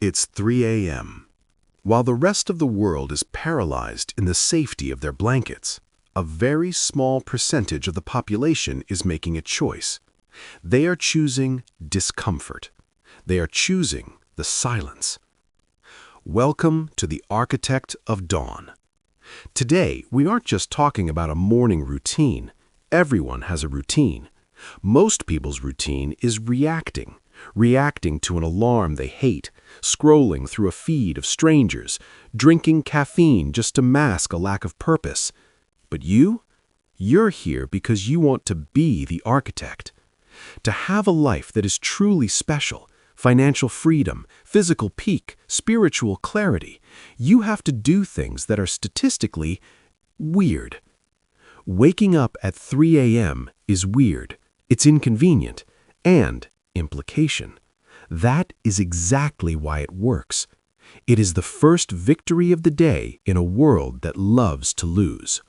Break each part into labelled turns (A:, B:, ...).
A: It's 3 a.m. While the rest of the world is paralyzed in the safety of their blankets, a very small percentage of the population is making a choice. They are choosing discomfort. They are choosing the silence. Welcome to the Architect of Dawn. Today, we aren't just talking about a morning routine. Everyone has a routine. Most people's routine is reacting to an alarm they hate, scrolling through a feed of strangers, drinking caffeine just to mask a lack of purpose. But you're here because you want to be the architect. To have a life that is truly special, financial freedom, physical peak, spiritual clarity, you have to do things that are statistically weird. Waking up at 3 a.m. is weird. It's inconvenient. And implication. That is exactly why it works. It is the first victory of the day in a world that loves to lose.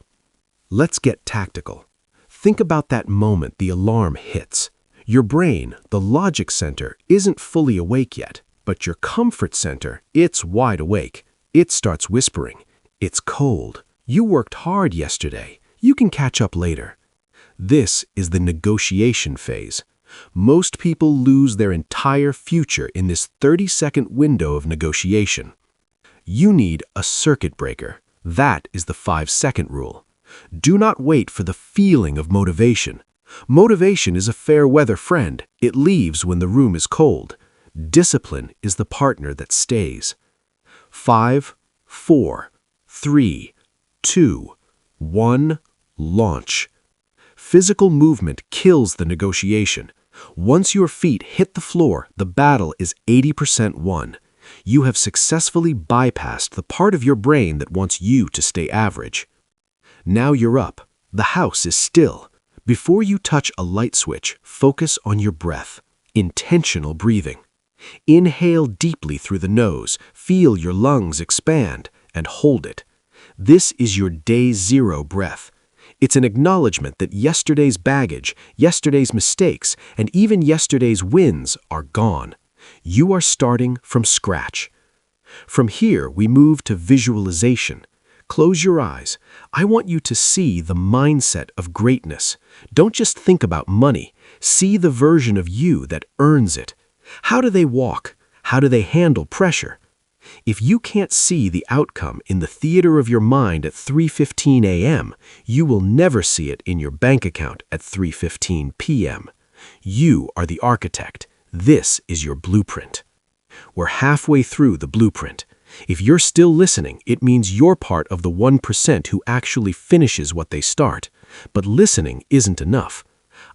A: Let's get tactical. Think about that moment the alarm hits. Your brain, the logic center, isn't fully awake yet, but your comfort center, it's wide awake. It starts whispering. It's cold. You worked hard yesterday. You can catch up later. This is the negotiation phase. Most people lose their entire future in this 30-second window of negotiation. You need a circuit breaker. That is the 5-second rule. Do not wait for the feeling of motivation. Motivation is a fair-weather friend. It leaves when the room is cold. Discipline is the partner that stays. 5, 4, 3, 2, 1, launch. Physical movement kills the negotiation. Once your feet hit the floor, the battle is 80% won. You have successfully bypassed the part of your brain that wants you to stay average. Now you're up. The house is still. Before you touch a light switch, focus on your breath. Intentional breathing. Inhale deeply through the nose, feel your lungs expand, and hold it. This is your day zero breath. It's an acknowledgement that yesterday's baggage, yesterday's mistakes, and even yesterday's wins are gone. You are starting from scratch. From here, we move to visualization. Close your eyes. I want you to see the mindset of greatness. Don't just think about money. See the version of you that earns it. How do they walk? How do they handle pressure? If you can't see the outcome in the theater of your mind at 3:15 a.m., you will never see it in your bank account at 3:15 p.m. You are the architect. This is your blueprint. We're halfway through the blueprint. If you're still listening, it means you're part of the 1% who actually finishes what they start. But listening isn't enough.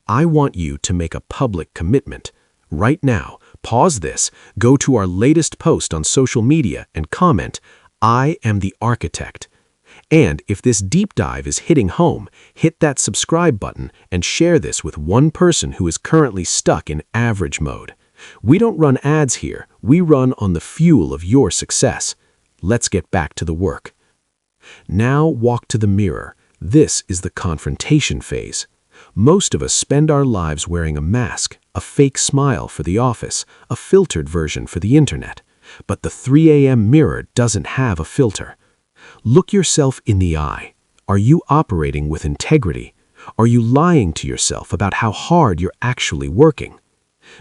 A: I want you to make a public commitment. Right now, pause this, go to our latest post on social media and comment, "I am the architect." And if this deep dive is hitting home, hit that subscribe button and share this with one person who is currently stuck in average mode. We don't run ads here, we run on the fuel of your success. Let's get back to the work. Now walk to the mirror. This is the confrontation phase. Most of us spend our lives wearing a mask, a fake smile for the office, a filtered version for the internet. But the 3 a.m. mirror doesn't have a filter. Look yourself in the eye. Are you operating with integrity? Are you lying to yourself about how hard you're actually working?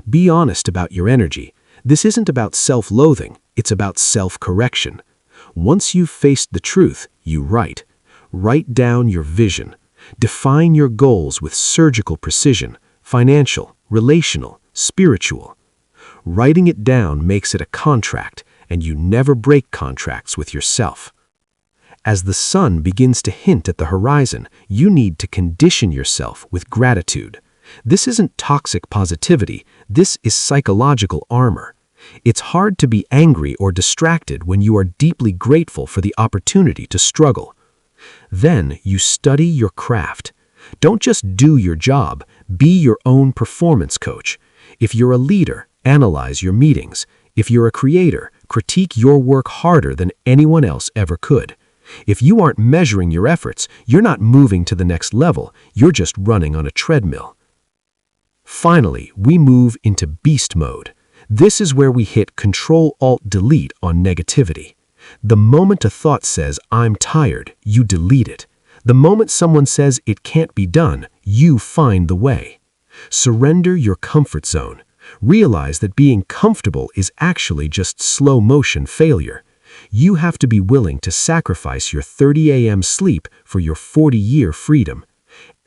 A: Be honest about your energy. This isn't about self-loathing, it's about self-correction. Once you've faced the truth, you write. Write down your vision. Define your goals with surgical precision, financial, relational, spiritual. Writing it down makes it a contract, and you never break contracts with yourself. As the sun begins to hint at the horizon, you need to condition yourself with gratitude. This isn't toxic positivity, this is psychological armor. It's hard to be angry or distracted when you are deeply grateful for the opportunity to struggle. Then you study your craft. Don't just do your job, be your own performance coach. If you're a leader, analyze your meetings. If you're a creator, critique your work harder than anyone else ever could. If you aren't measuring your efforts, you're not moving to the next level, you're just running on a treadmill. Finally, we move into beast mode.
B: This is where we hit Control-Alt-Delete on negativity. The moment a thought says, "I'm tired," you delete it. The moment someone says it can't be done, you find the way. Surrender your comfort zone. Realize that being comfortable is actually just slow-motion failure. You have to be willing to sacrifice your 30 a.m. sleep for your 40-year freedom.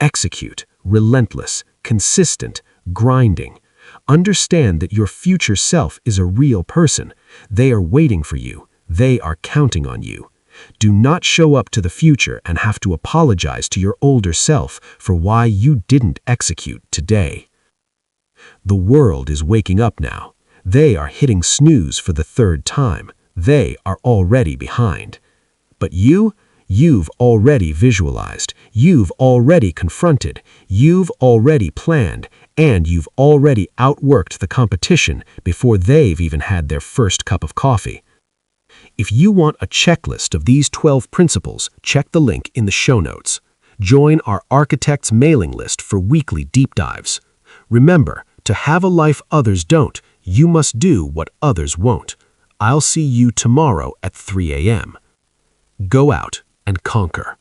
B: Execute, relentless, consistent, grinding. Understand that your future self is a real person. They are waiting for you. They are counting on you. Do not show up to the future and have to apologize to your older self for why you didn't execute today. The world is waking up now. They are hitting snooze for the third time. They are already behind. But you've already visualized, you've already confronted, you've already planned, and you've already outworked the competition before they've even had their first cup of coffee. If you want a checklist of these 12 principles, check the link in the show notes. Join our Architects mailing list for weekly deep dives. Remember, to have a life others don't, you must do what others won't. I'll see you tomorrow at 3 a.m. Go out and conquer.